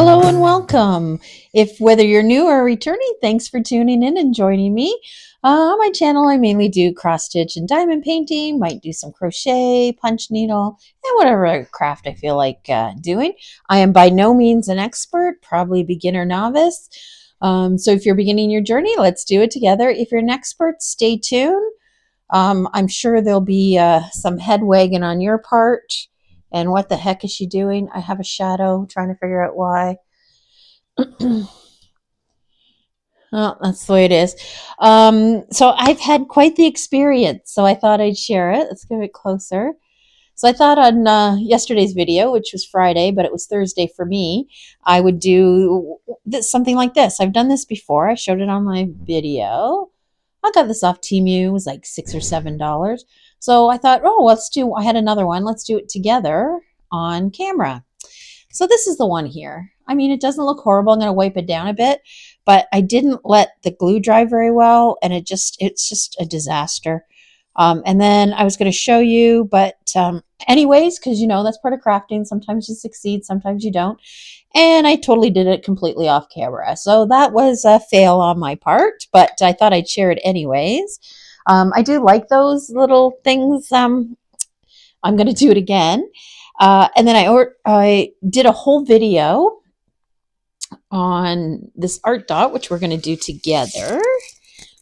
Hello and welcome. If whether you're new or returning, thanks for tuning in and joining me. On my channel, I mainly do cross stitch and diamond painting, might do some crochet, punch needle, and whatever craft I feel like doing. I am by no means an expert, probably beginner novice. So if you're beginning your journey, let's do it together. If you're an expert, stay tuned. I'm sure there'll be some head wagging on your part. And what the heck is she doing? I have a shadow, trying to figure out why. Well, that's the way it is. So I've had quite the experience, so I thought I'd share it. Let's get it closer. So I thought on yesterday's video, which was Friday, but it was Thursday for me, I would do something like this. I've done this before. I showed it on my video. I got this off Temu. It was like $6 or $7. So I thought, oh, I had another one. Let's do it together on camera. So this is the one here. I mean, it doesn't look horrible. I'm going to wipe it down a bit, but I didn't let the glue dry very well, and it's just a disaster. And then I was going to show you, but anyways, because that's part of crafting. Sometimes you succeed, sometimes you don't. And I totally did it completely off camera. So that was a fail on my part, but I thought I'd share it anyways. I do like those little things. I'm going to do it again. And then I did a whole video on this art dot, which we're going to do together.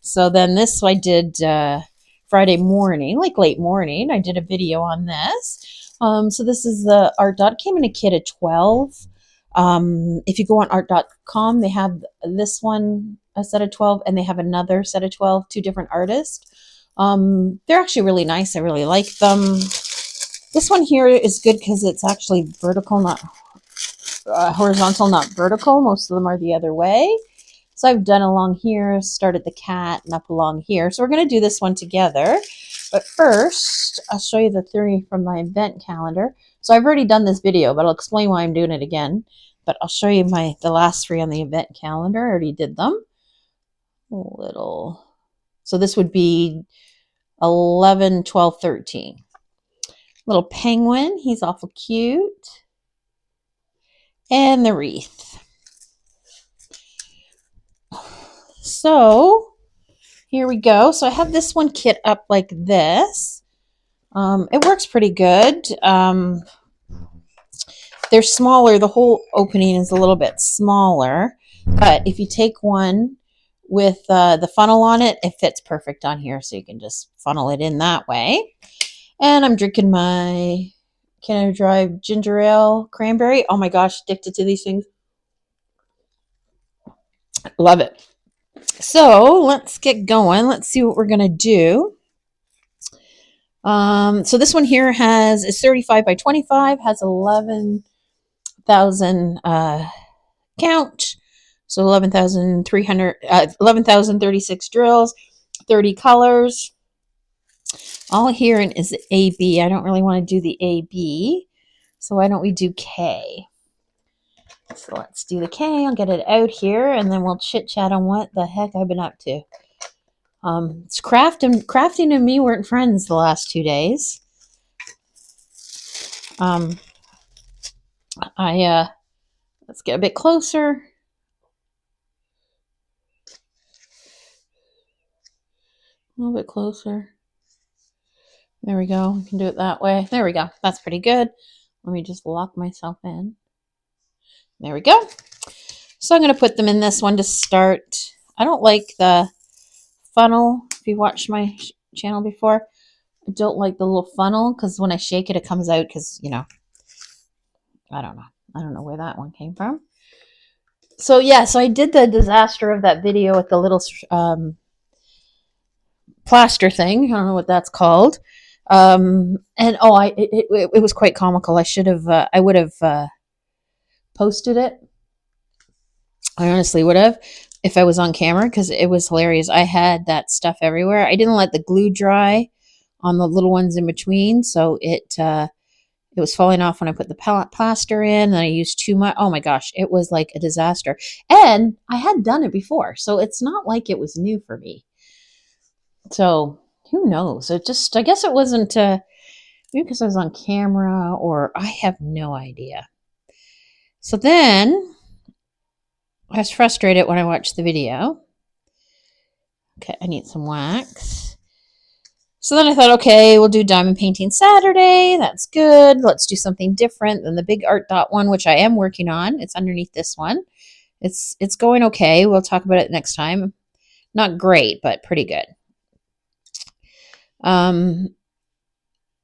So then this I did Friday morning, like late morning. I did a video on this. So this is the art dot. It came in a kit of 12. If you go on art.com, they have this one, a set of 12, and they have another set of 12, two different artists. They're actually really nice. I really like them. This one here is good because it's actually vertical, not horizontal, not vertical. Most of them are the other way. So I've done along here, started the cat, and up along here. So we're going to do this one together. But first, I'll show you the theory from my event calendar. So I've already done this video, but I'll explain why I'm doing it again. But I'll show you the last three on the event calendar. I already did them. So this would be 11, 12, 13. Little penguin, he's awful cute. And the wreath. So here we go. So I have this one kit up like this. It works pretty good. They're smaller. The whole opening is a little bit smaller. But if you take one with the funnel on it, it fits perfect on here. So you can just funnel it in that way. And I'm drinking my Canada Dry ginger ale cranberry. Oh my gosh, addicted to these things. Love it. So let's get going. Let's see what we're going to do. So this one here is 35 by 25, has 11,000 count. So 11,036 drills, 30 colors. All here is AB. I don't really want to do the AB. So why don't we do K? So let's do the K. I'll get it out here, and then we'll chit-chat on what the heck I've been up to. It's Crafting and me weren't friends the last 2 days. Let's get a bit closer. A little bit closer. There we go. We can do it that way. There we go. That's pretty good. Let me just lock myself in. There we go. So I'm going to put them in this one to start. I don't like the funnel. If you watched my channel before, I don't like the little funnel because when I shake it, it comes out because, I don't know. I don't know where that one came from. So yeah, so I did the disaster of that video with the little plaster thing. I don't know what that's called. And it was quite comical. I would have posted it. I honestly would have if I was on camera because it was hilarious. I had that stuff everywhere. I didn't let the glue dry on the little ones in between, so it was falling off when I put the plaster in, and I used too much. Oh my gosh, it was like a disaster. And I had done it before, so it's not like it was new for me. So who knows? I guess it wasn't maybe because I was on camera, or I have no idea. So then I was frustrated when I watched the video. Okay, I need some wax. So then I thought, okay, we'll do diamond painting Saturday. That's good. Let's do something different than the big art dot one, which I am working on. It's underneath this one. It's going okay. We'll talk about it next time. Not great, but pretty good.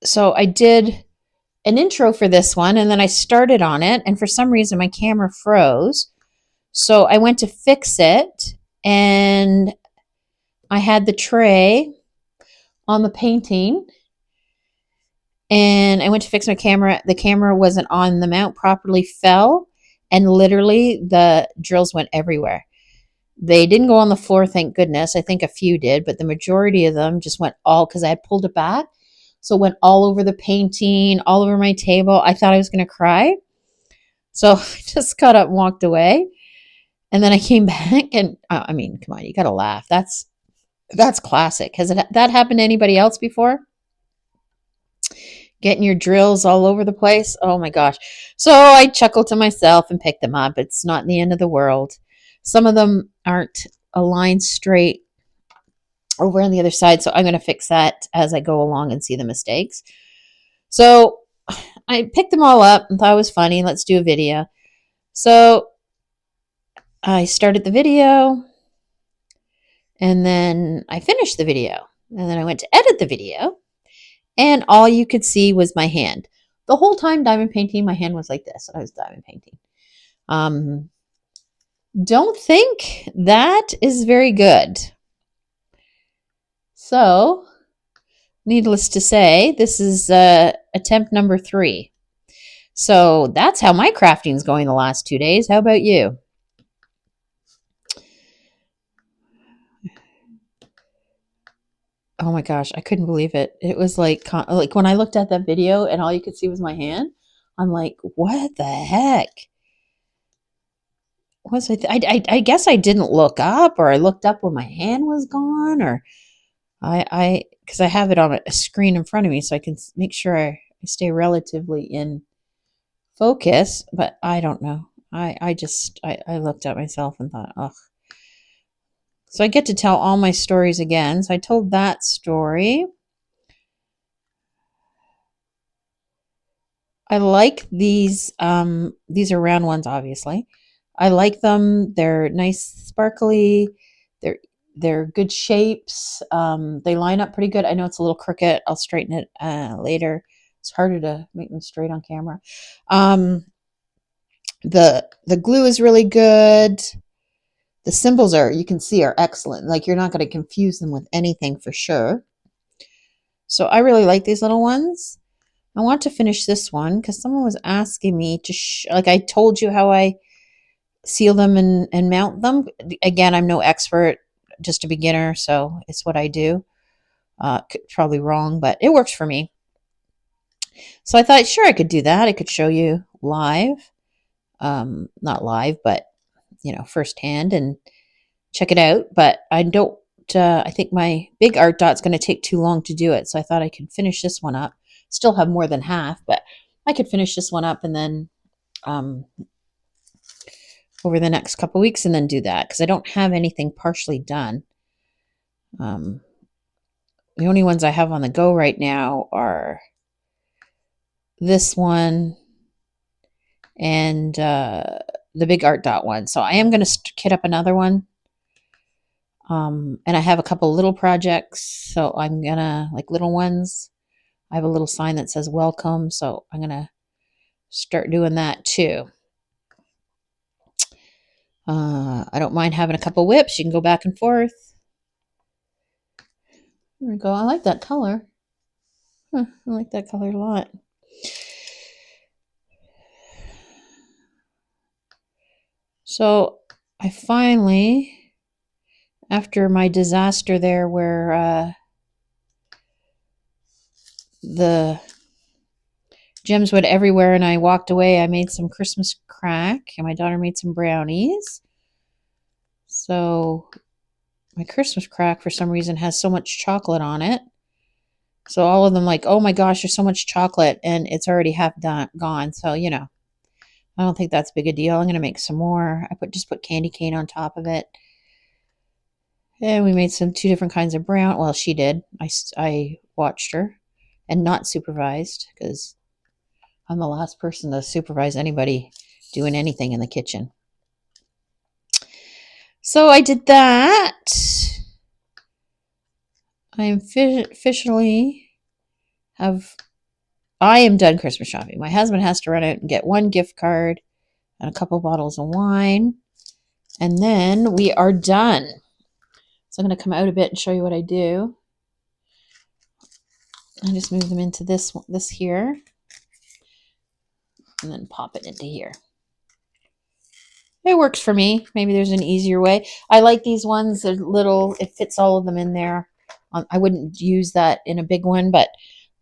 So I did an intro for this one, and then I started on it, and for some reason my camera froze. So I went to fix it, and I had the tray on the painting, and I went to fix my camera. The camera wasn't on the mount properly, fell, and literally the drills went everywhere. They didn't go on the floor, thank goodness. I think a few did, but the majority of them just went all, because I had pulled it back. So it went all over the painting, all over my table. I thought I was going to cry. So I just got up and walked away. And then I came back and, I mean, come on, you got to laugh. That's classic. Has that happened to anybody else before? Getting your drills all over the place? Oh my gosh. So I chuckled to myself and picked them up. It's not the end of the world. Some of them aren't aligned straight over on the other side, so I'm going to fix that as I go along and see the mistakes. So I picked them all up and thought it was funny. Let's do a video. So I started the video, and then I finished the video, and then I went to edit the video, and all you could see was my hand. The whole time diamond painting, my hand was like this. I was diamond painting. Don't think that is very good. So, needless to say, this is attempt number 3. So that's how my crafting is going the last 2 days. How about you? Oh my gosh, I couldn't believe it. It was like when I looked at that video and all you could see was my hand, I'm like, what the heck? I guess I didn't look up, or I looked up when my hand was gone, or because I have it on a screen in front of me so I can make sure I stay relatively in focus, but I don't know. I looked at myself and thought, ugh. So I get to tell all my stories again. So I told that story. I like these. These are round ones, obviously. I like them. They're nice, sparkly. They're good shapes. They line up pretty good. I know it's a little crooked. I'll straighten it later. It's harder to make them straight on camera. The glue is really good. The symbols you can see are excellent. Like, you're not going to confuse them with anything for sure. So I really like these little ones. I want to finish this one because someone was asking me to, like I told you how I seal them and mount them. Again, I'm no expert, just a beginner, so it's what I do. Probably wrong, but it works for me. So I thought, sure, I could do that. I could show you live. Not live, but, firsthand, and check it out. But I don't, I think my big art dot's going to take too long to do it. So I thought I could finish this one up. Still have more than half, but I could finish this one up and then over the next couple weeks and then do that, because I don't have anything partially done. The only ones I have on the go right now are this one and the big art dot one. So I am going to kit up another one. And I have a couple little projects, so I'm going to, like, little ones. I have a little sign that says welcome, so I'm going to start doing that too. I don't mind having a couple whips. You can go back and forth. There we go. I like that color. I like that color a lot. So I finally, after my disaster there where the gems went everywhere and I walked away, I made some Christmas crack and my daughter made some brownies. So my Christmas crack, for some reason, has so much chocolate on it. So all of them like, oh my gosh, there's so much chocolate, and it's already half gone. So, I don't think that's big a deal. I'm going to make some more. Just put candy cane on top of it. And we made two different kinds of brown. Well, she did. I watched her and not supervised because I'm the last person to supervise anybody doing anything in the kitchen. So I did that. I am officially I am done Christmas shopping. My husband has to run out and get one gift card and a couple bottles of wine. And then we are done. So I'm going to come out a bit and show you what I do. I just move them into this here. And then pop it into here. It works for me. Maybe there's an easier way. I like these ones. They're little. It fits all of them in there. I wouldn't use that in a big one, but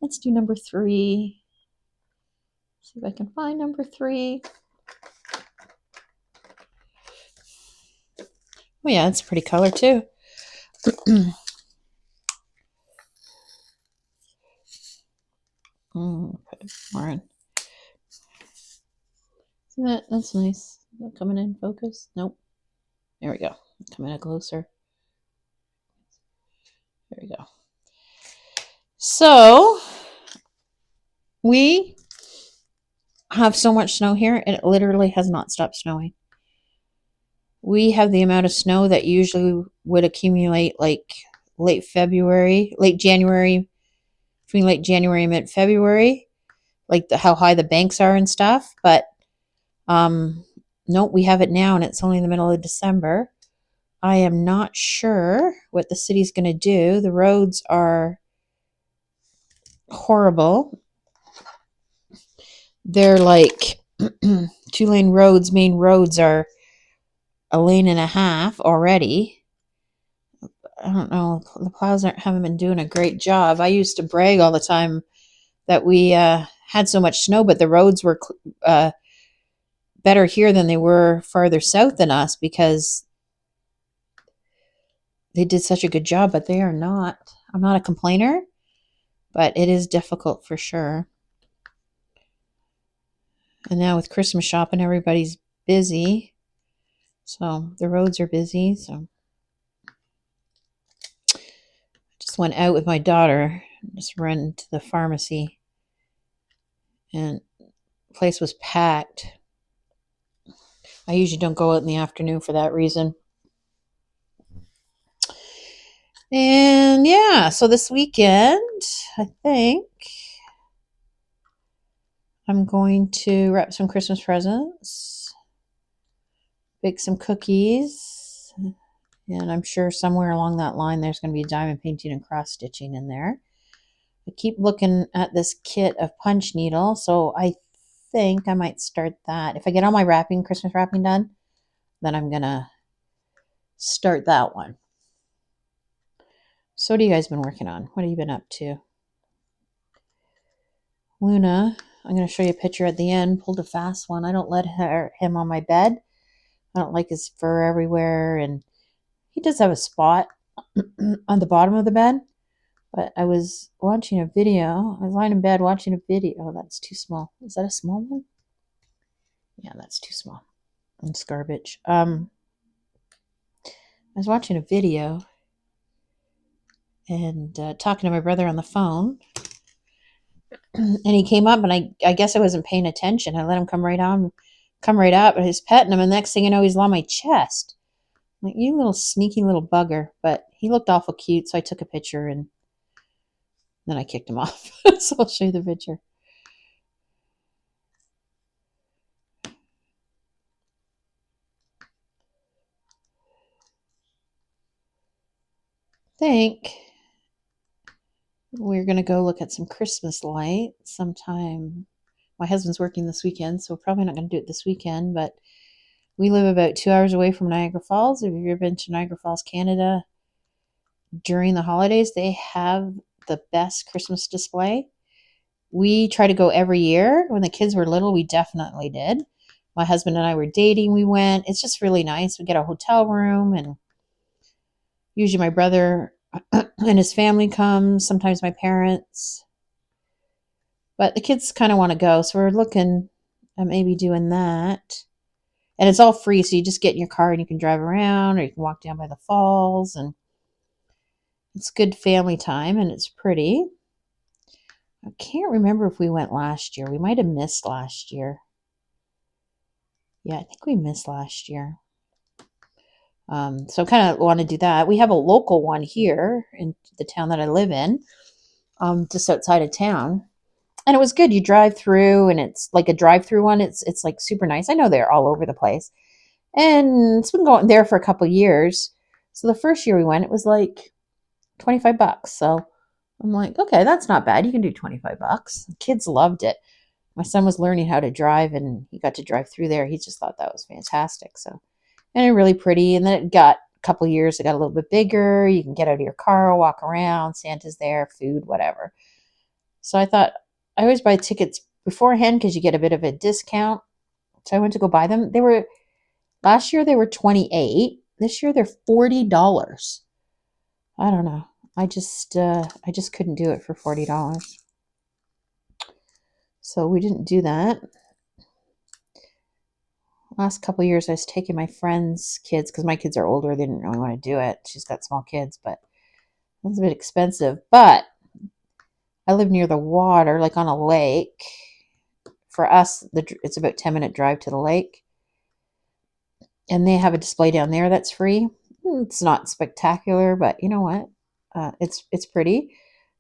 let's do number 3. See if I can find number 3. Oh yeah, it's a pretty color too. Put more in. See that? That's nice. Is that coming in focus? Nope. There we go. Coming in closer. There we go. So we have so much snow here, and it literally has not stopped snowing. We have the amount of snow that usually would accumulate like late January, between late January and mid-February, like how high the banks are and stuff. But nope, we have it now, and it's only in the middle of December. I am not sure what the city's going to do. The roads are horrible. They're like 2-lane roads. Main roads are a lane and a half already. I don't know. The plows haven't been doing a great job. I used to brag all the time that we had so much snow, but the roads were better here than they were farther south than us because they did such a good job, but they are not. I'm not a complainer, but it is difficult for sure. And now with Christmas shopping, everybody's busy. So the roads are busy. So I just went out with my daughter, just ran to the pharmacy, and the place was packed. I usually don't go out in the afternoon for that reason. And yeah, so this weekend, I think I'm going to wrap some Christmas presents, bake some cookies, and I'm sure somewhere along that line there's going to be diamond painting and cross stitching in there. I keep looking at this kit of punch needle, so I think I might start that. If I get all my Christmas wrapping done, then I'm going to start that one. So what have you guys been working on? What have you been up to? Luna, I'm going to show you a picture at the end, pulled a fast one. I don't let him on my bed. I don't like his fur everywhere, and he does have a spot on the bottom of the bed. But I was watching a video. I was lying in bed watching a video. Oh, that's too small. Is that a small one? Yeah, that's too small. It's garbage. I was watching a video and talking to my brother on the phone. And he came up, and I guess I wasn't paying attention. I let him come right up, and he's petting him, and the next thing you know, he's on my chest. I'm like, you little sneaky little bugger. But he looked awful cute, so I took a picture, and then I kicked him off. So I'll show you the picture. I think we're going to go look at some Christmas lights sometime. My husband's working this weekend, so we're probably not going to do it this weekend, but we live about 2 hours away from Niagara Falls. If you've ever been to Niagara Falls, Canada, during the holidays, they have the best Christmas display. We try to go every year. When the kids were little, we definitely did. My husband and I were dating. We went. It's just really nice. We get a hotel room, and usually my brother and his family comes. Sometimes my parents. But the kids kind of want to go, so we're looking maybe doing that. And it's all free, so you just get in your car and you can drive around, or you can walk down by the falls, and it's good family time, and it's pretty. I can't remember if we went last year. We might have missed last year. Yeah, I think we missed last year. So I kind of want to do that. We have a local one here in the town that I live in, just outside of town. And it was good. You drive through, and it's like a drive-through one. It's like super nice. I know they're all over the place, and it's been going there for a couple of years. So the first year we went, it was like $25. So I'm like, okay, that's not bad. You can do $25. The kids loved it. My son was learning how to drive, and he got to drive through there. He just thought that was fantastic. So, and it really pretty. And then it got a couple of years. It got a little bit bigger. You can get out of your car, walk around. Santa's there, food, whatever. So I thought I always buy tickets beforehand because you get a bit of a discount. So I went to go buy them. They were last year they were $28. This year they're $40. I don't know. I just couldn't do it for $40. So we didn't do that. Last couple of years I was taking my friend's kids because my kids are older. They didn't really want to do it. She's got small kids, but it was a bit expensive. But I live near the water, like on a lake. For us, it's about 10-minute drive to the lake. And they have a display down there that's free. It's not spectacular, but you know what? It's pretty.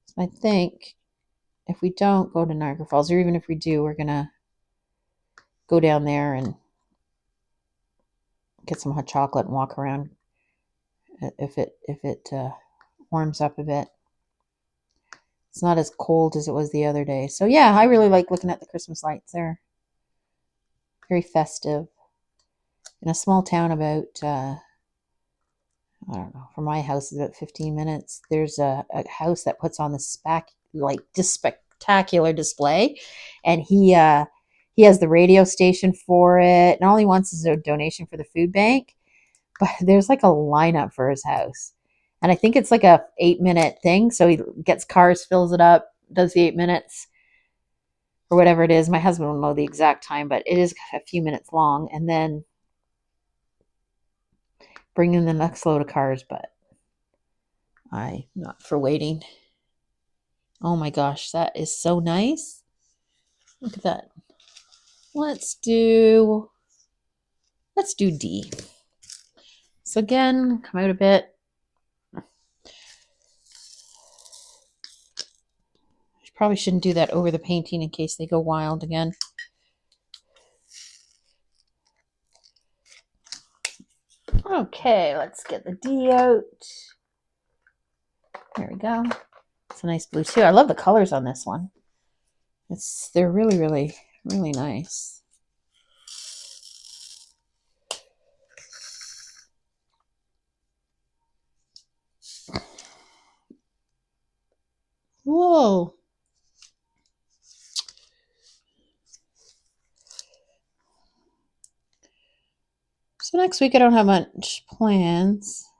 So I think if we don't go to Niagara Falls, or even if we do, we're gonna go down there and get some hot chocolate and walk around if it warms up a bit. It's not as cold as it was the other day. So yeah, I really like looking at the Christmas lights. They're very festive. In a small town about I don't know, from my house is about 15 minutes. There's a house that puts on this spectacular display, and he has the radio station for it, and all he wants is a donation for the food bank. But there's like a lineup for his house, and I think it's like a 8-minute thing. So he gets cars, fills it up, does the 8 minutes or whatever it is. My husband will know the exact time, but it is a few minutes long, and then bring in the next load of cars. But I'm not for waiting. Oh my gosh, that is so nice. Look at that. Let's do D. So again, come out a bit. Probably shouldn't do that over the painting in case they go wild again. Okay, let's get the D out. There we go. It's a nice blue too. I love the colors on this one. They're really, really, really nice. Whoa. So next week I don't have much plans.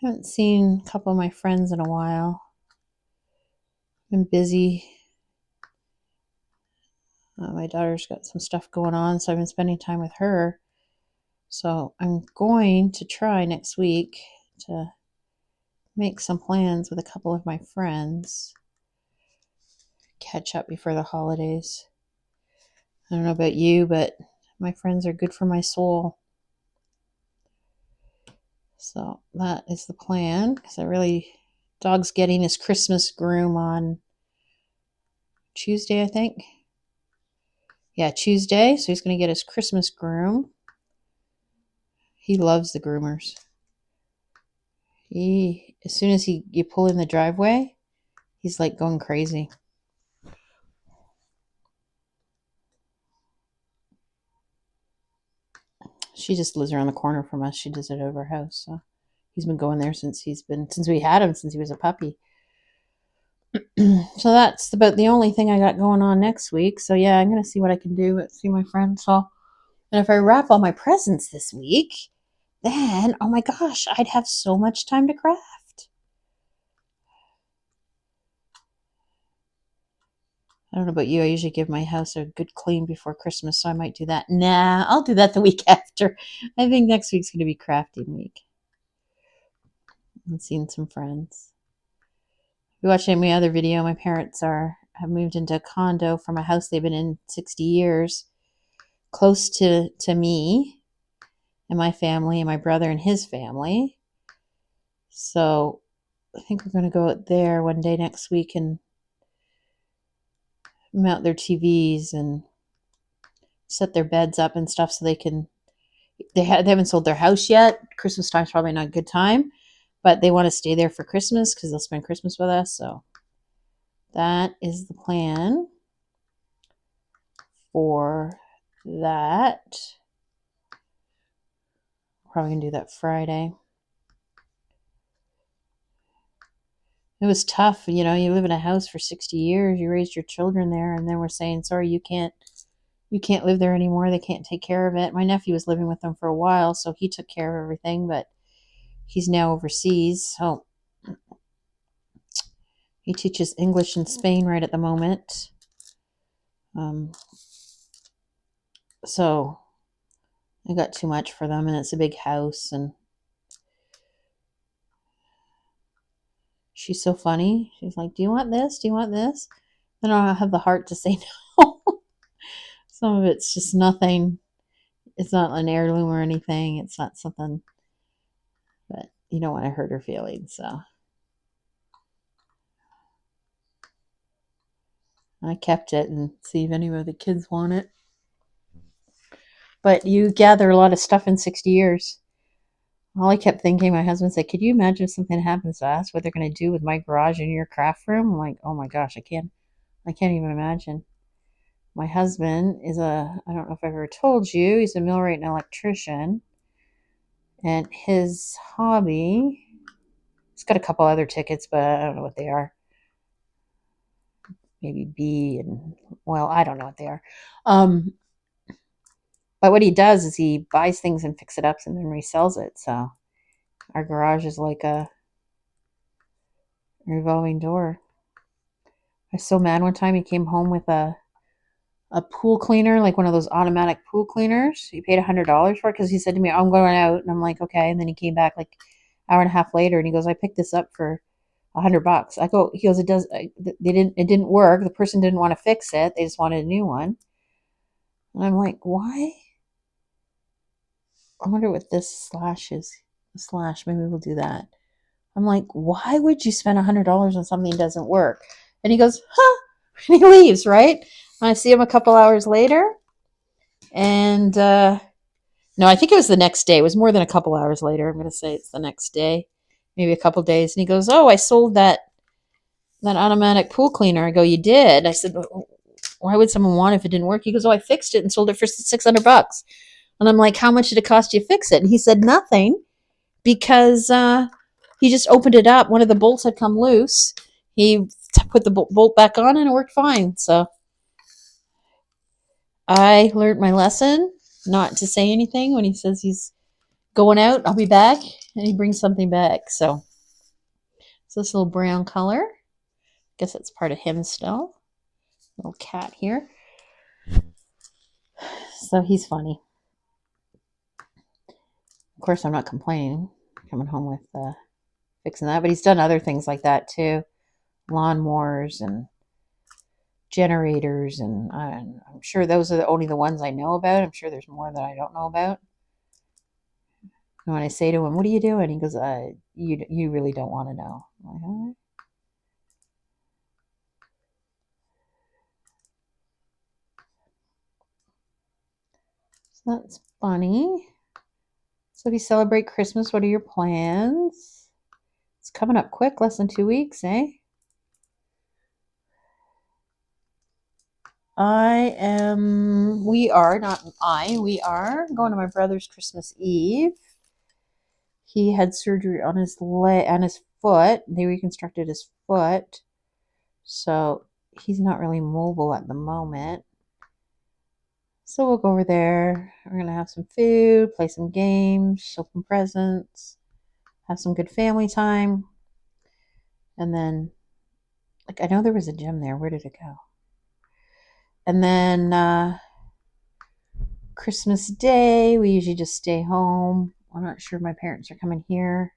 I haven't seen a couple of my friends in a while. Been busy. My daughter's got some stuff going on, so I've been spending time with her. So I'm going to try next week to make some plans with a couple of my friends. Catch up before the holidays. I don't know about you, but my friends are good for my soul. So that is the plan, because Dog's getting his Christmas groom on Tuesday, I think. Yeah, Tuesday. So he's going to get his Christmas groom. He loves the groomers. As soon as you pull in the driveway, he's like going crazy. She just lives around the corner from us. She does it over her house. So he's been going there since we had him, since he was a puppy. So that's about the only thing I got going on next week. So yeah, I'm going to see what I can do, see my friends. So, and if I wrap all my presents this week, then, oh my gosh, I'd have so much time to craft. I don't know about you. I usually give my house a good clean before Christmas, so I might do that. Nah, I'll do that the week after. I think next week's going to be crafting week. I'm seeing some friends. If you watch my other video, my parents have moved into a condo from a house they've been in 60 years, close to me and my family and my brother and his family. So I think we're going to go out there one day next week and mount their TVs and set their beds up and stuff so they haven't sold their house yet. Christmas time's probably not a good time, but they want to stay there for Christmas because they'll spend Christmas with us. So that is the plan for that. Probably going to do that Friday. It was tough. You live in a house for 60 years, you raised your children there, and then we're saying, sorry, you can't live there anymore. They can't take care of it. My nephew was living with them for a while, so he took care of everything, but he's now overseas. So he teaches English in Spain right at the moment. So I got too much for them, and it's a big house, and she's so funny. She's like, do you want this? Do you want this? Then I don't have the heart to say no. Some of it's just nothing. It's not an heirloom or anything. It's not something, but you don't want to hurt her feelings. So I kept it and see if any of the kids want it. But you gather a lot of stuff in 60 years. All I kept thinking, my husband said, could you imagine if something happens to us, what they're going to do with my garage and your craft room? I'm like, oh my gosh, I can't even imagine. My husband is I don't know if I've ever told you, he's a millwright and electrician. And his hobby, he's got a couple other tickets, but I don't know what they are. Maybe B and, well, I don't know what they are. But what he does is he buys things and fixes it up and then resells it. So our garage is like a revolving door. I was so mad one time he came home with a pool cleaner, like one of those automatic pool cleaners. He paid $100 for it because he said to me, I'm going out. And I'm like, okay. And then he came back like an hour and a half later and he goes, I picked this up for $100. He goes, it didn't work. The person didn't want to fix it. They just wanted a new one. And I'm like, why? I wonder what this slash is. Maybe we'll do that. I'm like, why would you spend $100 on something that doesn't work? And he goes, huh? And he leaves, right? And I see him a couple hours later. And no, I think it was the next day. It was more than a couple hours later. I'm going to say it's the next day, maybe a couple days. And he goes, oh, I sold that automatic pool cleaner. I go, you did? I said, why would someone want it if it didn't work? He goes, oh, I fixed it and sold it for $600. And I'm like, how much did it cost you to fix it? And he said, nothing, because he just opened it up. One of the bolts had come loose. He put the bolt back on and it worked fine. So I learned my lesson not to say anything when he says he's going out. I'll be back. And he brings something back. So it's this little brown color. Guess it's part of him still. Little cat here. So he's funny. Of course, I'm not complaining. Coming home with fixing that. But he's done other things like that too. Lawnmowers and generators. And I'm sure those are only the ones I know about. I'm sure there's more that I don't know about. And when I say to him, what are you doing? He goes, you really don't want to know. I'm like, all right. So that's funny. So if you celebrate Christmas, what are your plans? It's coming up quick, less than 2 weeks, eh? We are going to my brother's Christmas Eve. He had surgery on his foot. They reconstructed his foot. So he's not really mobile at the moment. So we'll go over there. We're going to have some food, play some games, open presents, have some good family time. And then, I know there was a gym there. Where did it go? And then Christmas Day, we usually just stay home. I'm not sure if my parents are coming here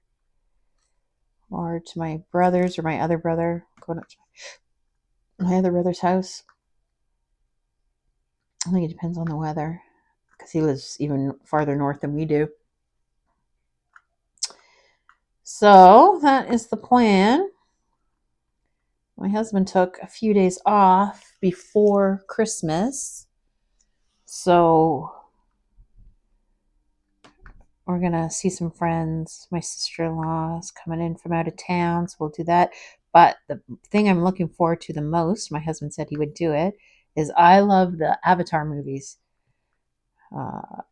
or to my brother's or my other brother, going up to my other brother's house. I think it depends on the weather because he lives even farther north than we do. So that is the plan. My husband took a few days off before Christmas. So we're going to see some friends. My sister-in-law is coming in from out of town, so we'll do that. But the thing I'm looking forward to the most, my husband said he would do it, is I love the Avatar movies.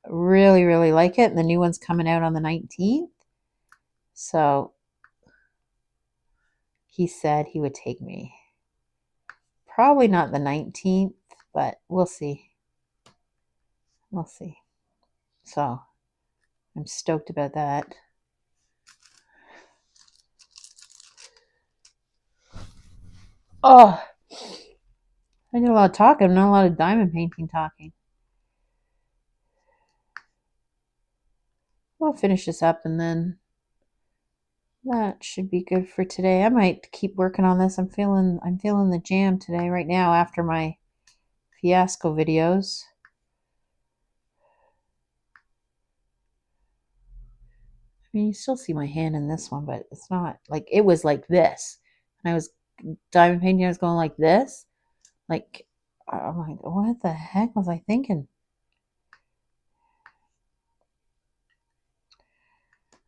Really, really like it. And the new one's coming out on the 19th. So he said he would take me. Probably not the 19th, but we'll see. We'll see. So I'm stoked about that. Oh, I did a lot of talking, not a lot of diamond painting talking. We'll finish this up and then that should be good for today. I might keep working on this. I'm feeling the jam today right now after my fiasco videos. I mean, you still see my hand in this one, but it's not like it was like this. And I was diamond painting, I was going like this. Like, I'm like, what the heck was I thinking?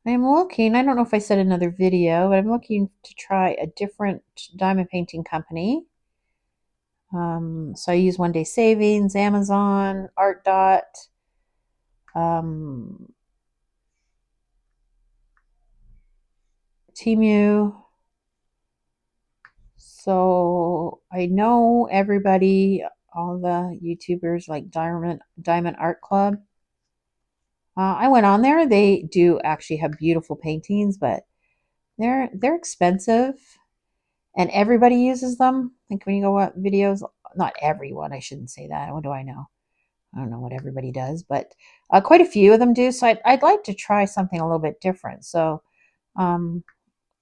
I'm looking, I don't know if I said another video, but I'm looking to try a different diamond painting company. So I use One Day Savings, Amazon, Art Dot, Temu. So I know everybody, all the YouTubers like Diamond Art Club. I went on there. They do actually have beautiful paintings, but they're expensive, and everybody uses them. Like when you go up videos, not everyone. I shouldn't say that. What do I know? I don't know what everybody does, but quite a few of them do. So I'd like to try something a little bit different. So I'm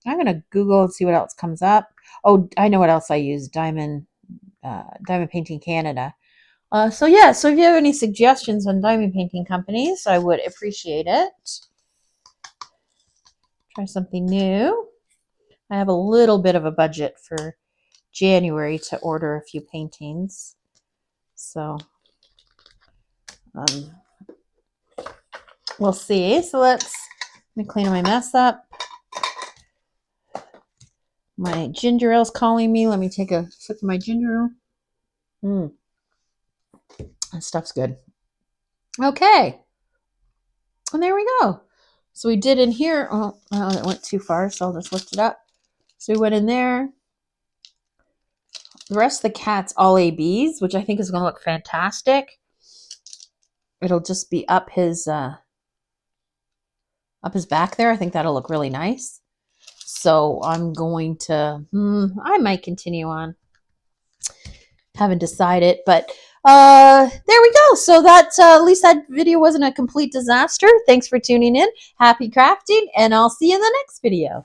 going to Google and see what else comes up. Oh, I know what else I use. Diamond Painting Canada. So yeah, so if you have any suggestions on diamond painting companies, I would appreciate it. Try something new. I have a little bit of a budget for January to order a few paintings. So we'll see. So let me clean my mess up. My ginger ale's calling me. Let me take a sip of my ginger ale. That stuff's good. Okay. And there we go. So we did in here. Oh, it went too far, so I'll just lift it up. So we went in there. The rest of the cat's all ABs, which I think is going to look fantastic. It'll just be up his back there. I think that'll look really nice. So I'm going to, I might continue on. Haven't decided, but there we go. So that at least that video wasn't a complete disaster. Thanks for tuning in. Happy crafting, and I'll see you in the next video.